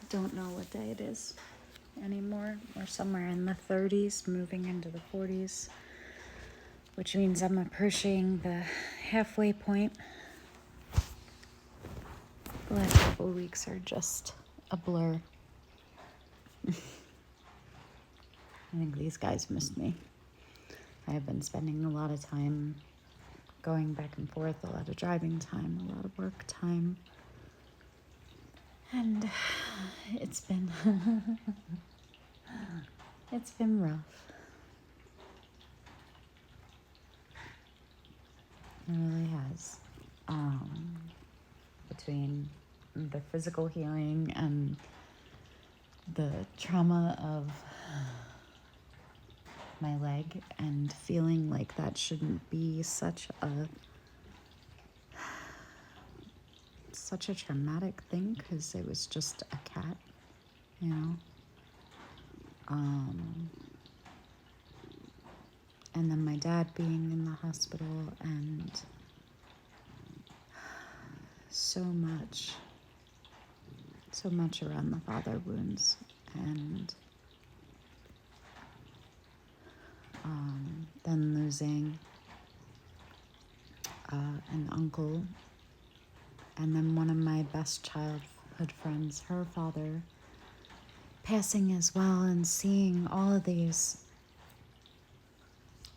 don't know what day it is anymore. We're somewhere in the 30s, moving into the 40s, which means I'm approaching the halfway point. The last couple of weeks are just a blur. I think these guys missed me. I have been spending a lot of time going back and forth, a lot of driving time, a lot of work time. And it's been it's been rough. It really has. Between the physical healing and the trauma of my leg and feeling like that shouldn't be such a traumatic thing because it was just a cat, you know. And then my dad being in the hospital and so much around the father wounds and then losing an uncle, and then one of my best childhood friends, her father, passing as well, and seeing all of these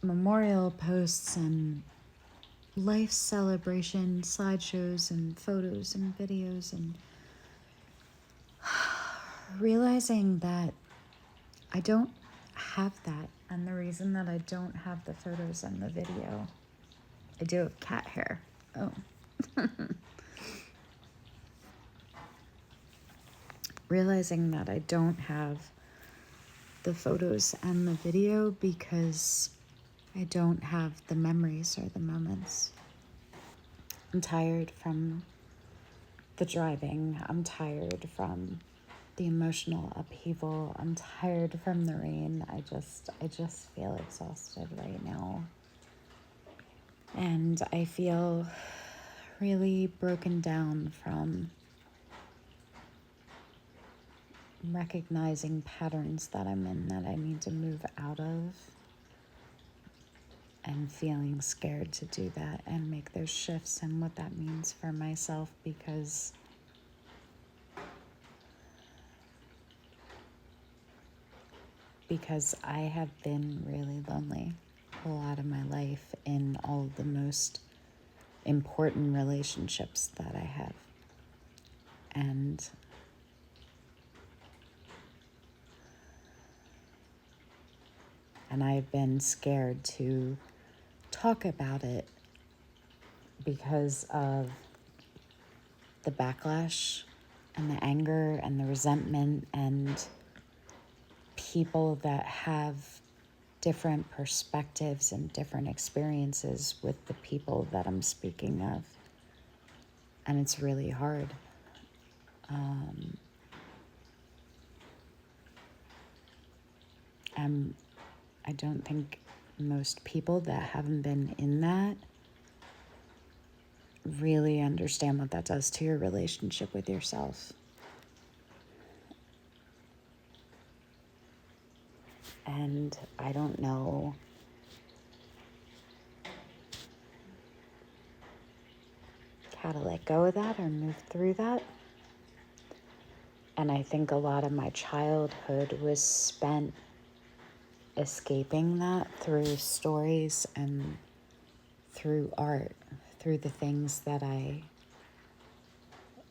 memorial posts and life celebration slideshows and photos and videos, and realizing that I don't have that. And the reason that I don't have the photos and the video, I do have cat hair. Oh. Realizing that I don't have the photos and the video because I don't have the memories or the moments. I'm tired from the driving. I'm tired from the emotional upheaval. I'm tired from the rain. I just feel exhausted right now. And I feel really broken down from recognizing patterns that I'm in that I need to move out of, and feeling scared to do that and make those shifts and what that means for myself, because I have been really lonely a lot of my life in all of the most important relationships that I have. And I've been scared to talk about it because of the backlash and the anger and the resentment and people that have different perspectives and different experiences with the people that I'm speaking of. And it's really hard. I don't think most people that haven't been in that really understand what that does to your relationship with yourself. And I don't know how to let go of that or move through that. And I think a lot of my childhood was spent escaping that through stories and through art, through the things that I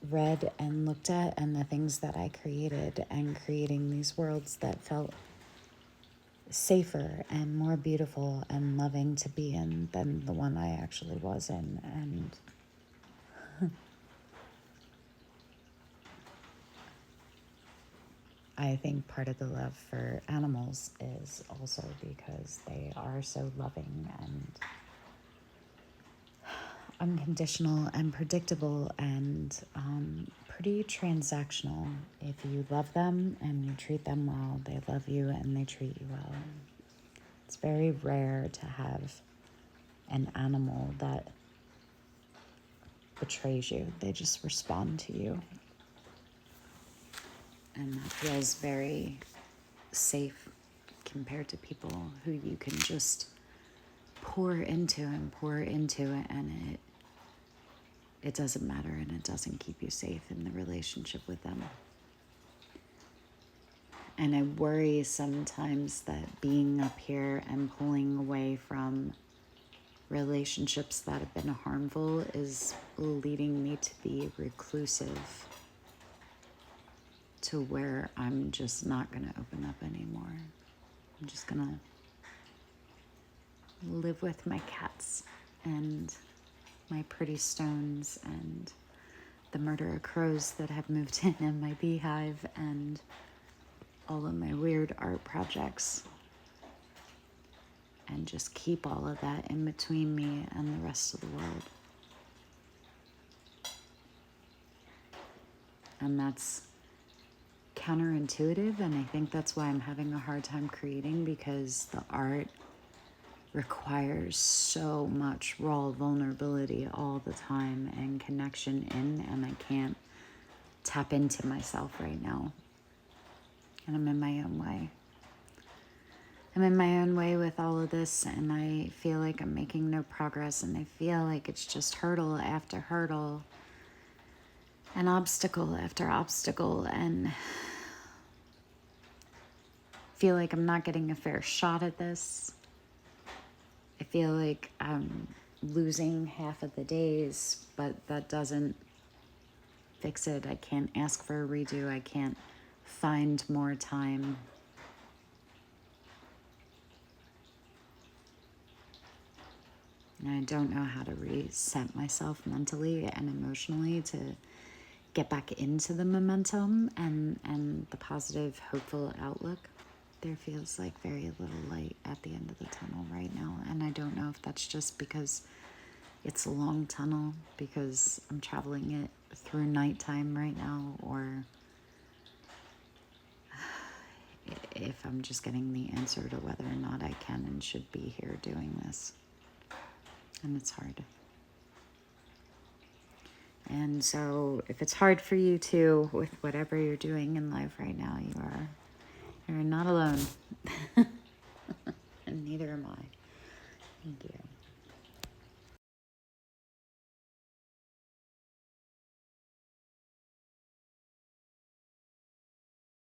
read and looked at and the things that I created, and creating these worlds that felt safer and more beautiful and loving to be in than the one I actually was in. And I think part of the love for animals is also because they are so loving and unconditional and predictable and pretty transactional. If you love them and you treat them well, they love you and they treat you well. It's very rare to have an animal that betrays you. They just respond to you. And that feels very safe compared to people who you can just pour into it, and it doesn't matter, and it doesn't keep you safe in the relationship with them. And I worry sometimes that being up here and pulling away from relationships that have been harmful is leading me to be reclusive, to where I'm just not going to open up anymore. I'm just going to live with my cats and my pretty stones and the murder of crows that have moved in my beehive and all of my weird art projects, and just keep all of that in between me and the rest of the world. And that's counterintuitive, and I think that's why I'm having a hard time creating, because the art requires so much raw vulnerability all the time and connection in, and I can't tap into myself right now. And I'm in my own way. I'm in my own way with all of this, and I feel like I'm making no progress, and I feel like it's just hurdle after hurdle and obstacle after obstacle, and feel like I'm not getting a fair shot at this. I feel like I'm losing half of the days, but that doesn't fix it. I can't ask for a redo. I can't find more time. And I don't know how to reset myself mentally and emotionally to get back into the momentum and the positive, hopeful outlook. There feels like very little light at the end of the tunnel right now. And I don't know if that's just because it's a long tunnel, because I'm traveling it through nighttime right now, or if I'm just getting the answer to whether or not I can and should be here doing this. And it's hard. And so if it's hard for you too, with whatever you're doing in life right now, you're not alone. And neither am I. Thank you.